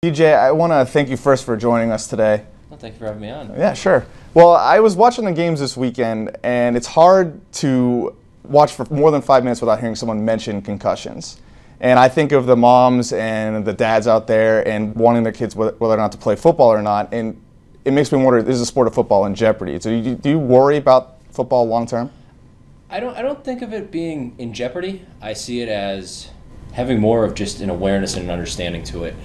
DJ, I want to thank you first for joining us today. Well, thank you for having me on. Yeah, sure. Well, I was watching the games this weekend, and it's hard to watch for more than 5 minutes without hearing someone mention concussions. And I think of the moms and the dads out there and wanting their kids whether or not to play football or not, and it makes me wonder, is the sport of football in jeopardy? So do you worry about football long term? I don't think of it being in jeopardy. I see it as having more of just an awareness and an understanding to it.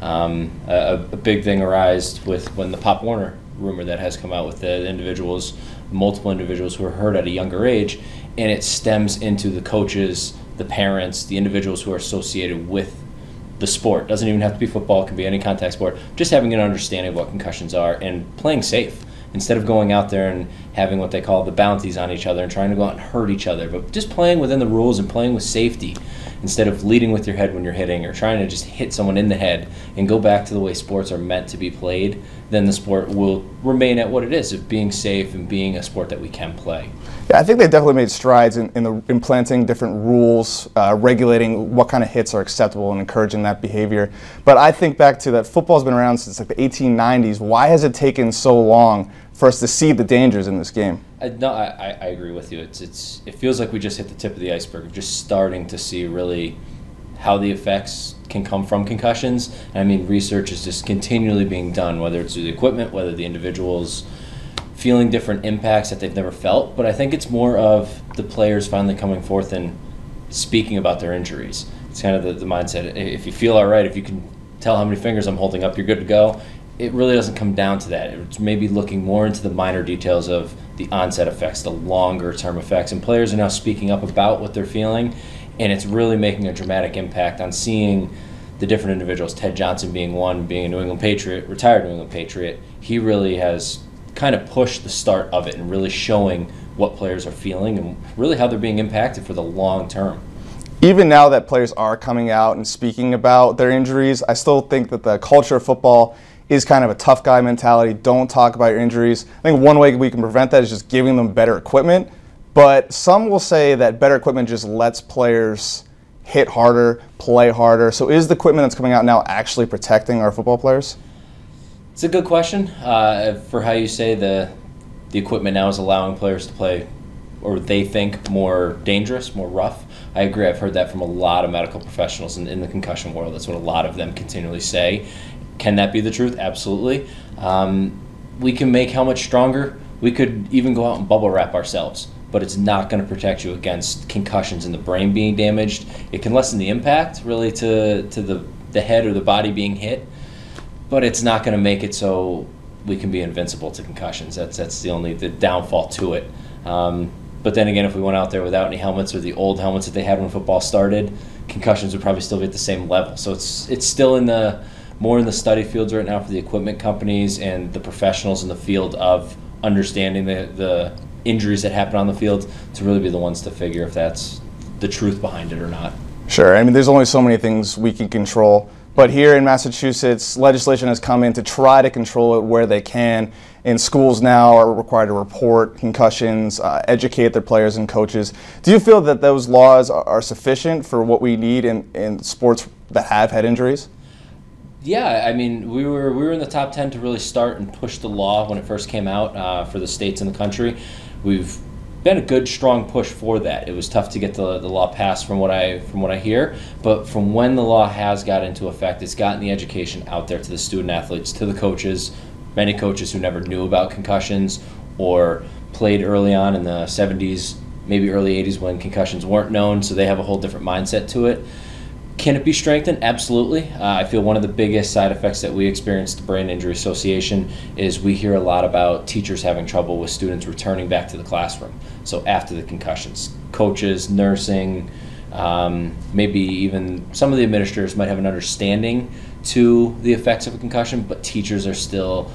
A big thing arose with when the Pop Warner rumor that has come out with the individuals, multiple individuals who are hurt at a younger age, and it stems into the coaches, the parents, the individuals who are associated with the sport. Doesn't even have to be football, it can be any contact sport. Just having an understanding of what concussions are and playing safe instead of going out there and having what they call the bounties on each other and trying to go out and hurt each other, but just playing within the rules and playing with safety instead of leading with your head when you're hitting or trying to just hit someone in the head and go back to the way sports are meant to be played. Then the sport will remain at what it is, of being safe and being a sport that we can play. Yeah, I think they definitely made strides in implanting different rules, regulating what kind of hits are acceptable and encouraging that behavior. But I think back to that football's been around since like the 1890s. Why has it taken so long for us to see the dangers in this game? I agree with you. It feels like we just hit the tip of the iceberg, just starting to see really how the effects can come from concussions. And I mean, research is just continually being done, whether it's through the equipment, whether the individuals feeling different impacts that they've never felt. But I think it's more of the players finally coming forth and speaking about their injuries. It's kind of the mindset. If you feel all right, if you can tell how many fingers I'm holding up, you're good to go. It really doesn't come down to that. It's maybe looking more into the minor details of the onset effects, the longer term effects. And players are now speaking up about what they're feeling, and it's really making a dramatic impact on seeing the different individuals. Ted Johnson being one, being a New England Patriot, retired New England Patriot. He really has kind of pushed the start of it and really showing what players are feeling and really how they're being impacted for the long term. Even now that players are coming out and speaking about their injuries, I still think that the culture of football is kind of a tough guy mentality. Don't talk about your injuries. I think one way we can prevent that is just giving them better equipment. But some will say that better equipment just lets players hit harder, play harder. So is the equipment that's coming out now actually protecting our football players? It's a good question. For how you say the equipment now is allowing players to play, or they think, more dangerous, more rough. I agree. I've heard that from a lot of medical professionals in the concussion world. That's what a lot of them continually say. Can that be the truth? Absolutely. We can make helmets stronger. We could even go out and bubble wrap ourselves, but it's not going to protect you against concussions and the brain being damaged. It can lessen the impact really to the head or the body being hit, but it's not going to make it so we can be invincible to concussions. That's the downfall to it. But then again, if we went out there without any helmets or the old helmets that they had when football started, concussions would probably still be at the same level. So it's still more in the study fields right now for the equipment companies and the professionals in the field of understanding the injuries that happen on the field to really be the ones to figure if that's the truth behind it or not. Sure. I mean, there's only so many things we can control. But here in Massachusetts, legislation has come in to try to control it where they can. And schools now are required to report concussions, educate their players and coaches. Do you feel that those laws are sufficient for what we need in sports that have had injuries? Yeah, I mean, we were in the top 10 to really start and push the law when it first came out for the states in the country. We've been a good, strong push for that. It was tough to get the law passed from what I hear, but from when the law has got into effect, it's gotten the education out there to the student athletes, to the coaches, many coaches who never knew about concussions or played early on in the 70s, maybe early 80s when concussions weren't known, so they have a whole different mindset to it. Can it be strengthened? Absolutely. I feel one of the biggest side effects that we experience at the Brain Injury Association is we hear a lot about teachers having trouble with students returning back to the classroom. So after the concussions, coaches, nursing, maybe even some of the administrators might have an understanding to the effects of a concussion, but teachers are still,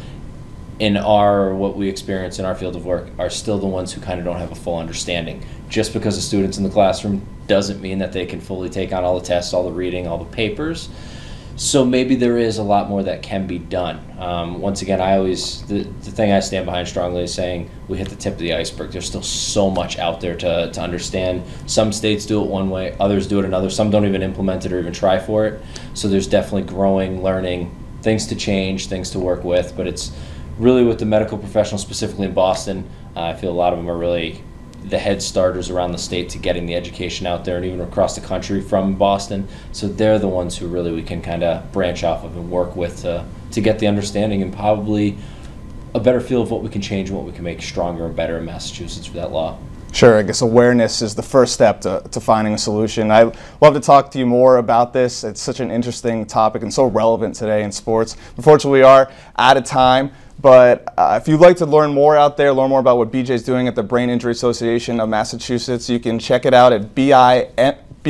what we experience in our field of work, are still the ones who kind of don't have a full understanding. Just because the student's in the classroom doesn't mean that they can fully take on all the tests, all the reading, all the papers. So maybe there is a lot more that can be done. Once again, the thing I stand behind strongly is saying we hit the tip of the iceberg. There's still so much out there to understand. Some states do it one way, others do it another. Some don't even implement it or even try for it. So there's definitely growing, learning, things to change, things to work with, but it's really with the medical professionals, specifically in Boston. I feel a lot of them are really the head starters around the state to getting the education out there and even across the country from Boston. So they're the ones who really we can kind of branch off of and work with to get the understanding and probably a better feel of what we can change and what we can make stronger and better in Massachusetts for that law. Sure, I guess awareness is the first step to finding a solution. I'd love to talk to you more about this. It's such an interesting topic and so relevant today in sports. Unfortunately, we are out of time, but if you'd like to learn more out there, learn more about what BJ is doing at the Brain Injury Association of Massachusetts, you can check it out at biama.org.